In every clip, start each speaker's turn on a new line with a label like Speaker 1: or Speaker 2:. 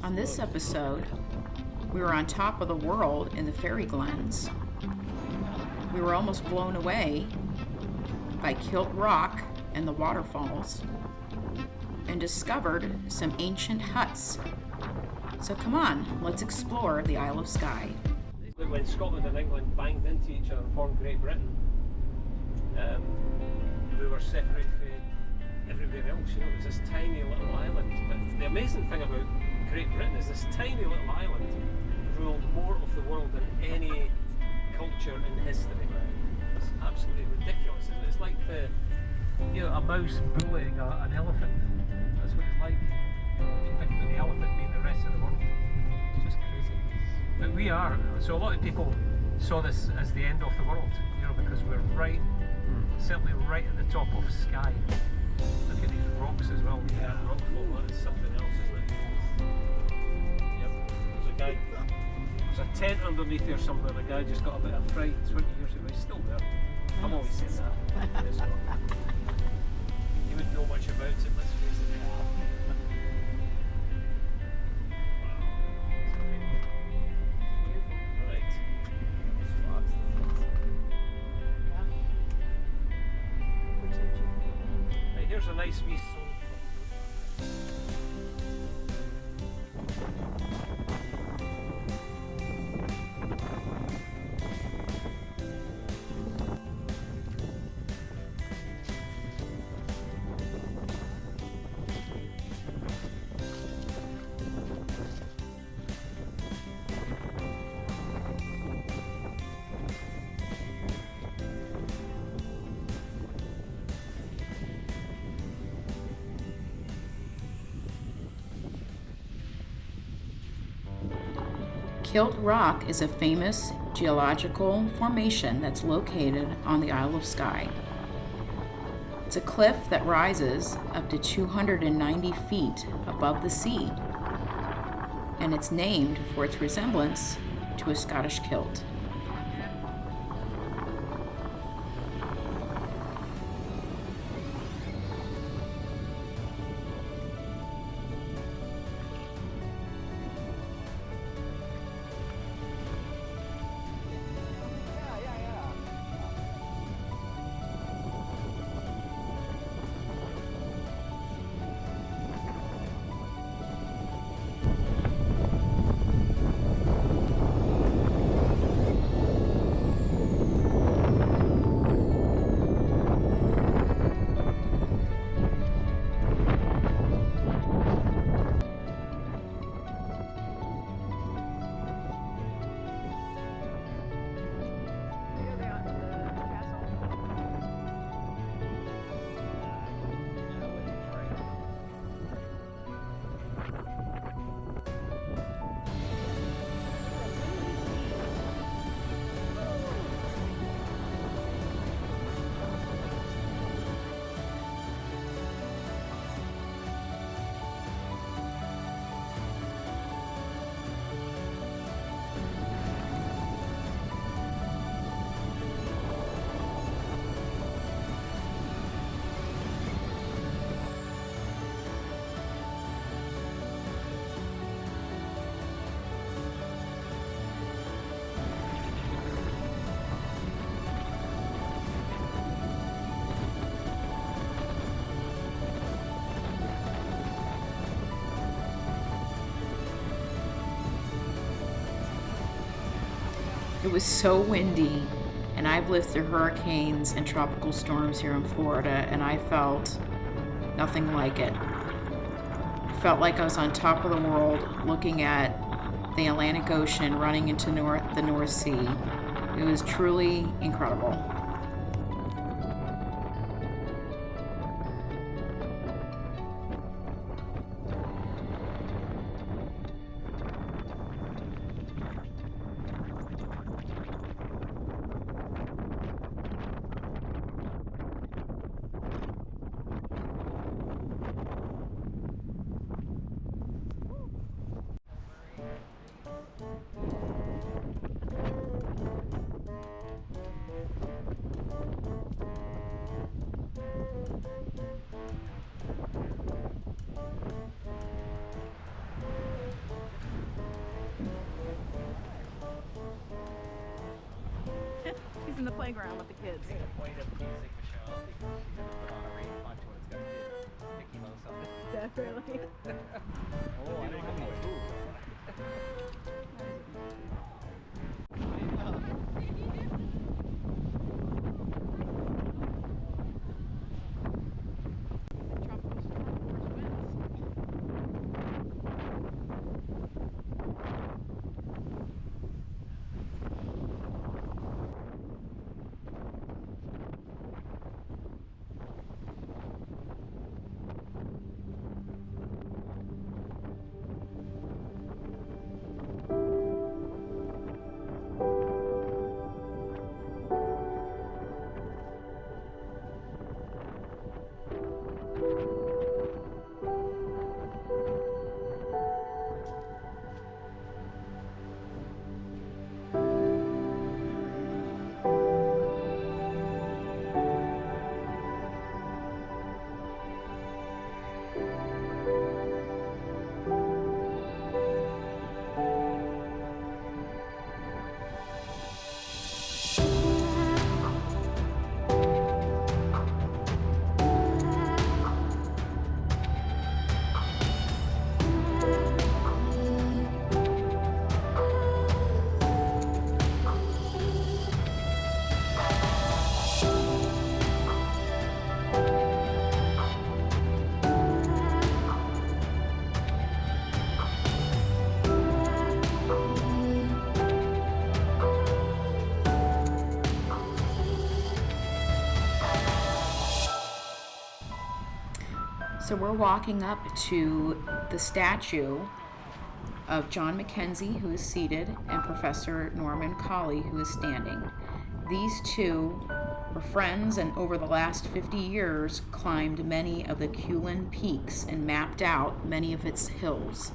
Speaker 1: On this episode, we were on top of the world in the Fairy Glens. We were almost blown away by Kilt Rock and the waterfalls, and discovered some ancient huts. So come on, let's explore the Isle of Skye.
Speaker 2: When Scotland and England banged into each other and formed Great Britain, we were separated from everywhere else. You know, it was this tiny little island. But the amazing thing about Great Britain is this tiny little island ruled more of the world than any culture in history. It's absolutely ridiculous, isn't it? It's like a mouse bullying an elephant. That's what it's like. You think about the elephant being the rest of the world. It's just crazy. But we are. So a lot of people saw this as the end of the world, because we're certainly right at the top of Skye. Look at these rocks as well. Yeah, rockfall. That is something else, isn't it? Yep. There's a tent underneath there somewhere. The guy just got a bit of fright 20 years ago. He's still there. I'm always saying that. Yes, you wouldn't know much about it. Let's face it. Here's a nice wee
Speaker 1: Kilt Rock is a famous geological formation that's located on the Isle of Skye. It's a cliff that rises up to 290 feet above the sea, and it's named for its resemblance to a Scottish kilt. It was so windy, and I've lived through hurricanes and tropical storms here in Florida, and I felt nothing like it. I felt like I was on top of the world looking at the Atlantic Ocean running into the North Sea. It was truly incredible.
Speaker 3: the playground with the kids.
Speaker 4: I'm gonna play the music, Michelle, because she's gonna put on a rain poncho and it's gonna be Mickey Mouse on it.
Speaker 3: Definitely.
Speaker 4: Oh, I don't have my food.
Speaker 3: Tropical storm force winds.
Speaker 1: So we're walking up to the statue of John Mackenzie, who is seated, and Professor Norman Colley, who is standing. These two were friends and over the last 50 years climbed many of the Culin peaks and mapped out many of its hills.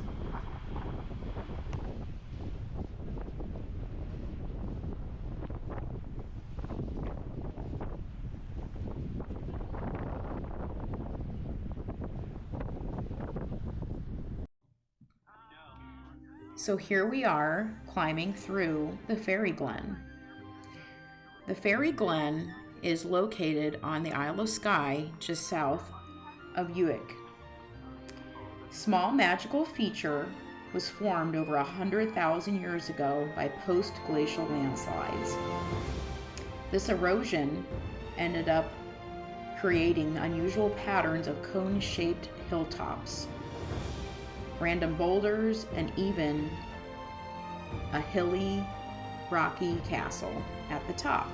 Speaker 1: So here we are climbing through the Fairy Glen. The Fairy Glen is located on the Isle of Skye, just south of Uig. Small magical feature was formed over 100,000 years ago by post-glacial landslides. This erosion ended up creating unusual patterns of cone-shaped hilltops, random boulders, and even a hilly, rocky castle at the top.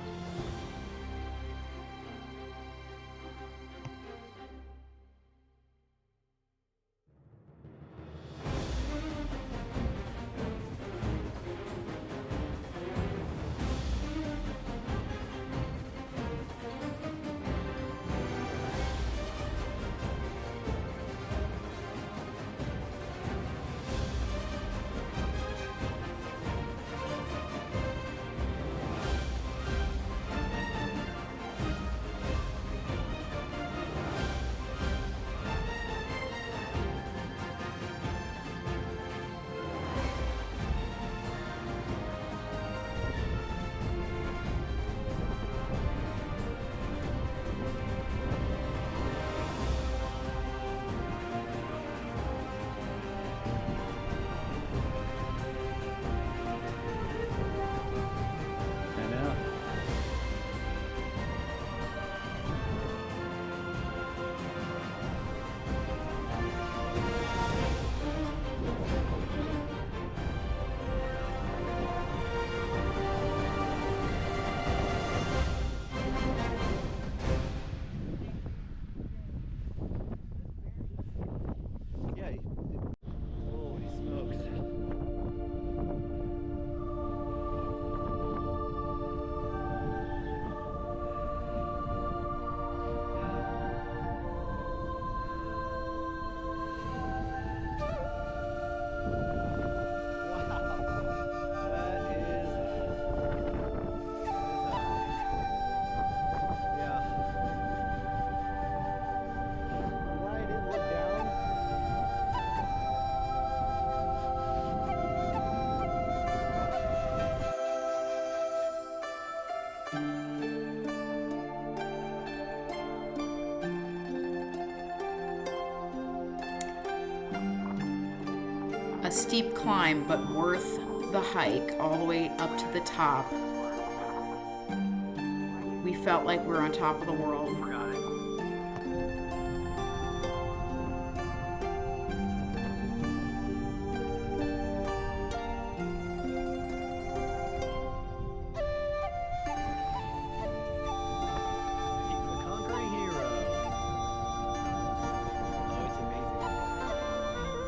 Speaker 1: A steep climb, but worth the hike all the way up to the top. We felt like we were on top of the world.
Speaker 4: The conquering hero. Oh, it's amazing.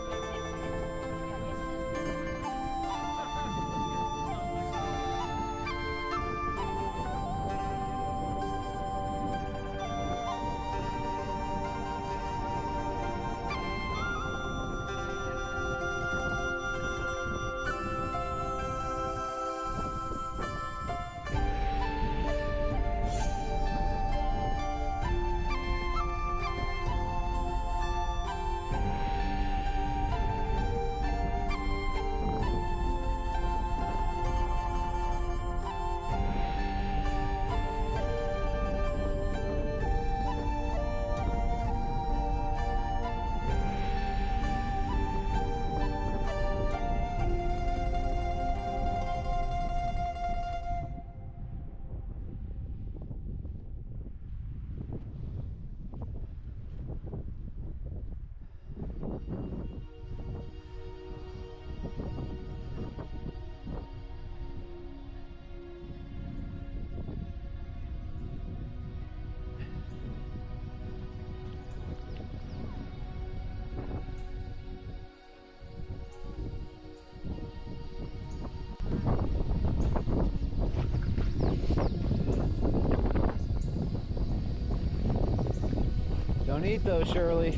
Speaker 4: Don't eat those, Shirley.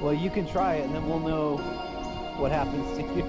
Speaker 4: Well, you can try it and then we'll know what happens to you.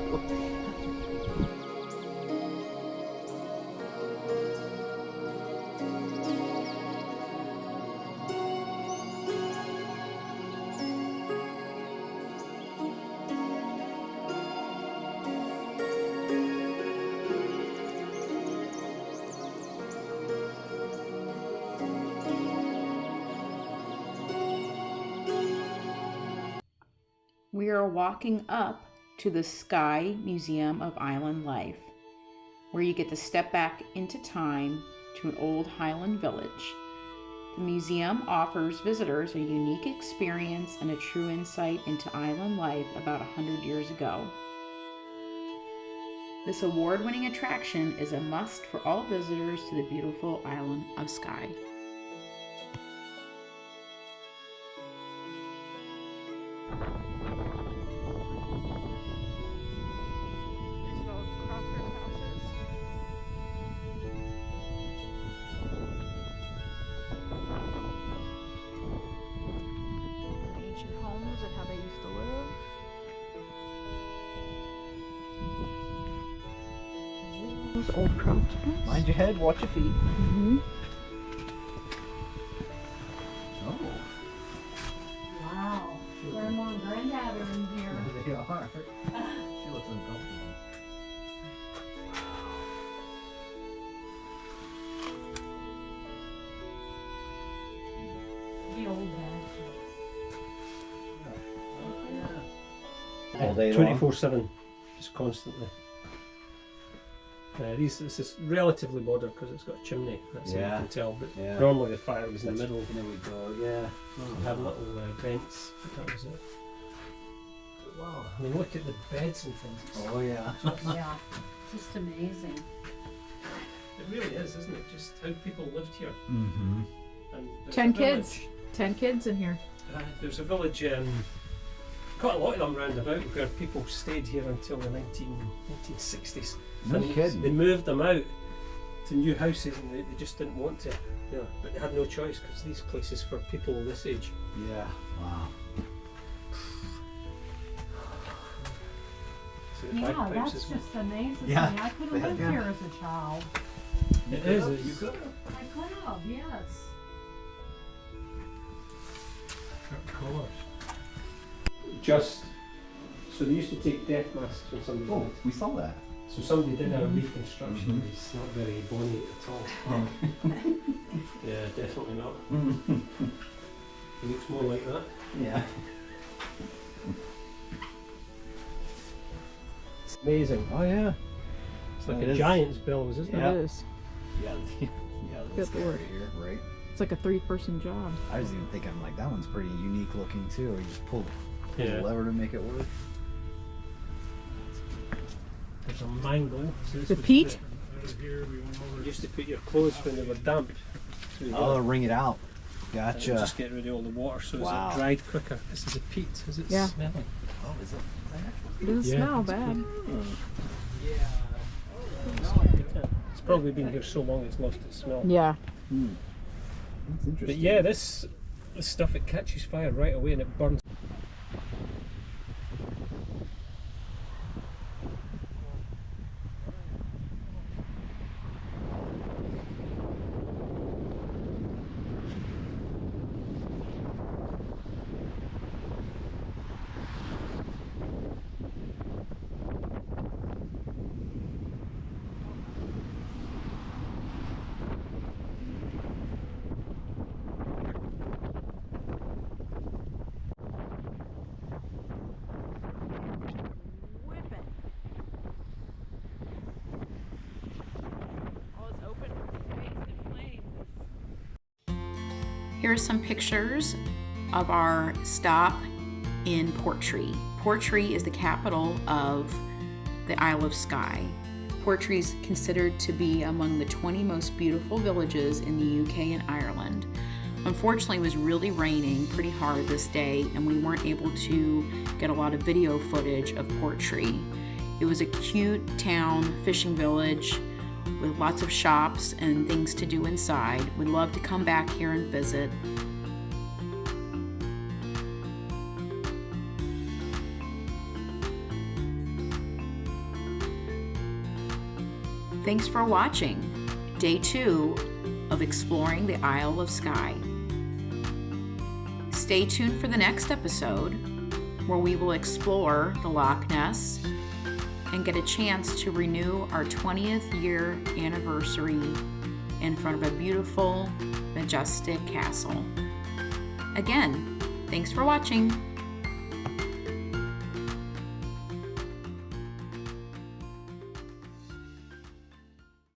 Speaker 1: We are walking up to the Skye Museum of Island Life, where you get to step back into time to an old Highland village. The museum offers visitors a unique experience and a true insight into island life about 100 years ago. This award-winning attraction is a must for all visitors to the beautiful island of Skye.
Speaker 3: These little crofters' houses. Ancient homes and how they used to live. Those old crofters.
Speaker 4: Mind your head, watch your feet.
Speaker 3: Mm-hmm.
Speaker 4: Oh,
Speaker 1: Wow, Grandma and Granddad are in here.
Speaker 4: they are. She looks uncomfortable.
Speaker 1: The old dad.
Speaker 4: All day long.
Speaker 2: 24/7, just constantly. This is relatively modern because it's got a chimney, that's how you
Speaker 4: Yeah.
Speaker 2: can tell, but
Speaker 4: Yeah.
Speaker 2: normally the fire was in the middle.
Speaker 4: There we go, yeah.
Speaker 2: It had little vents, but that was it. Wow, I mean, look at the beds and things. It's
Speaker 4: Oh, yeah.
Speaker 1: Yeah, just amazing.
Speaker 2: It really is, isn't it? Just how people lived here.
Speaker 4: Mm-hmm.
Speaker 2: And there's
Speaker 3: 10
Speaker 2: a
Speaker 3: kids.
Speaker 2: village-
Speaker 3: 10 kids in here.
Speaker 2: There's a village, quite a lot of them round about, where people stayed here until the 1960s.
Speaker 4: No
Speaker 2: And
Speaker 4: kidding.
Speaker 2: They moved them out to new houses and they just didn't want to. Yeah, but they had no choice because these places for people this age.
Speaker 4: Yeah. Wow.
Speaker 2: So the bagpipes as well.
Speaker 3: amazing.
Speaker 4: Yeah.
Speaker 3: I could
Speaker 4: They
Speaker 3: have
Speaker 4: had-
Speaker 3: lived here as a child.
Speaker 2: It is.
Speaker 4: You
Speaker 2: It's,
Speaker 4: could.
Speaker 3: I could have, yes.
Speaker 2: of course. Just so they used to take death masks when somebody
Speaker 4: Oh,
Speaker 2: died.
Speaker 4: we saw that.
Speaker 2: So somebody did a reconstruction.
Speaker 4: Mhm.
Speaker 2: It's not very bony at all. Yeah, definitely not. It looks more like that.
Speaker 5: Yeah.
Speaker 2: It's amazing.
Speaker 5: Oh yeah.
Speaker 2: It's like
Speaker 5: It
Speaker 2: a
Speaker 5: is.
Speaker 2: giant's bellows, isn't
Speaker 5: Yeah.
Speaker 3: It is.
Speaker 5: Yeah. Yeah. That's
Speaker 3: Good lord.
Speaker 5: here, right?
Speaker 3: It's like a 3-person job.
Speaker 5: I was even thinking like that one's pretty unique looking too. You just pull the
Speaker 2: Yeah.
Speaker 5: lever to make it work.
Speaker 2: There's a mangle. So this
Speaker 3: The
Speaker 2: was
Speaker 3: peat?
Speaker 2: You used to put your clothes when they were damp. So you
Speaker 5: Oh, wring it out.
Speaker 2: and it'll
Speaker 5: Gotcha.
Speaker 2: just get rid of all the water so
Speaker 5: Wow.
Speaker 2: it's dried quicker. This is a peat. Is it
Speaker 3: Yeah.
Speaker 2: smelling?
Speaker 5: Oh, is it actual?
Speaker 3: It doesn't
Speaker 2: Yeah,
Speaker 3: smell
Speaker 2: it's
Speaker 3: bad.
Speaker 2: It's probably been here so long it's lost its smell.
Speaker 3: Yeah.
Speaker 5: That's interesting.
Speaker 2: But yeah, this stuff, it catches fire right away and it burns.
Speaker 1: Here are some pictures of our stop in Portree. Portree is the capital of the Isle of Skye. Portree is considered to be among the 20 most beautiful villages in the UK and Ireland. Unfortunately, it was really raining pretty hard this day, and we weren't able to get a lot of video footage of Portree. It was a cute town, fishing village, with lots of shops and things to do inside. We'd love to come back here and visit. Thanks for watching Day 2 of exploring the Isle of Skye. Stay tuned for the next episode where we will explore the Loch Ness and get a chance to renew our 20th year anniversary in front of a beautiful, majestic castle. Again, thanks for watching.